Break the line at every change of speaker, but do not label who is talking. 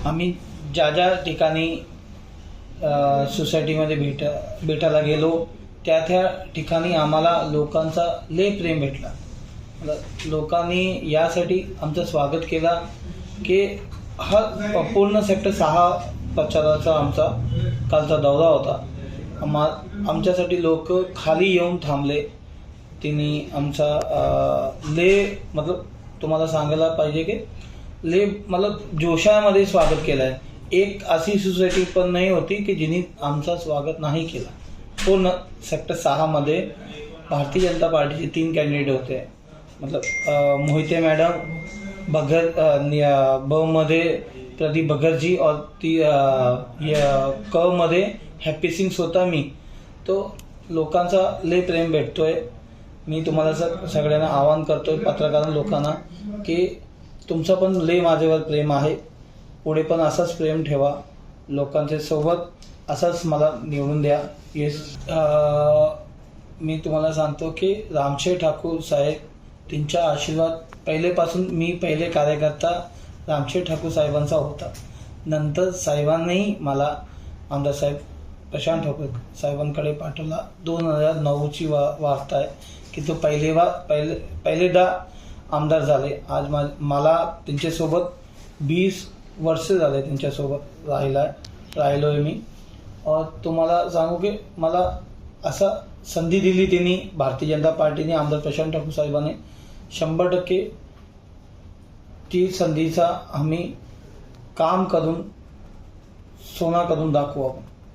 आम्ही ज्या ज्या ठिकाणी सोसायटीमध्ये भेटायला गेलो त्या ठिकाणी आम्हाला लोकांचा लय प्रेम भेटला. लोकांनी यासाठी आमचं स्वागत केला की हा पूर्ण सेक्टर 6 प्रचाराचा आमचा कालचा दौरा होता. आमच्यासाठी लोक खाली येऊन थांबले. त्यांनी आमचा तुम्हाला सांगायला पाहिजे की जोशामध्ये स्वागत केलं आहे. एक अशी सोसायटी पण नाही होती की जिने आमचा स्वागत नाही केला. पूर्ण सेक्टर 6 मध्ये भारतीय जनता पार्टीचे 3 कॅन्डिडेट होते. मोहिते मॅडम, ब मध्ये प्रदीप बगरजी और क मध्ये हॅप्पी सिंग स्वतः मी. तो लोकांचा लय प्रेम भेटतोय. मी तुम्हाला सगळ्यांना आवाहन करतोय, पत्रकार लोकांना, की तुमचं पण लय माझ्यावर प्रेम आहे. पुढे पण असंच प्रेम ठेवा. लोकांच्या सोबत असंच मला निवडून द्या. मी तुम्हाला सांगतो की रामशेठ ठाकूर साहेब, त्यांचा आशीर्वाद पहिलेपासून मी पहिले कार्यकर्ता रामशेठ ठाकूर साहेबांचा होता. नंतर साहेबांनीही मला आमदार साहेब प्रशांत ठाकूर साहेबांकडे पाठवला. 2009ची वार्ता आहे की तो पहिलेदा आमदार झाले. आज मला त्यांच्यासोबत 20 वर्ष झाले त्यांच्यासोबत राहिलोय मी. तुम्हाला सांगू की मला असा संधी दिली त्यांनी, भारतीय जनता पार्टीने, आमदार प्रशांत ठाकूर साहेबांनी. 100% ती संधीचा आम्ही काम करून सोना करून दाखवू आपण.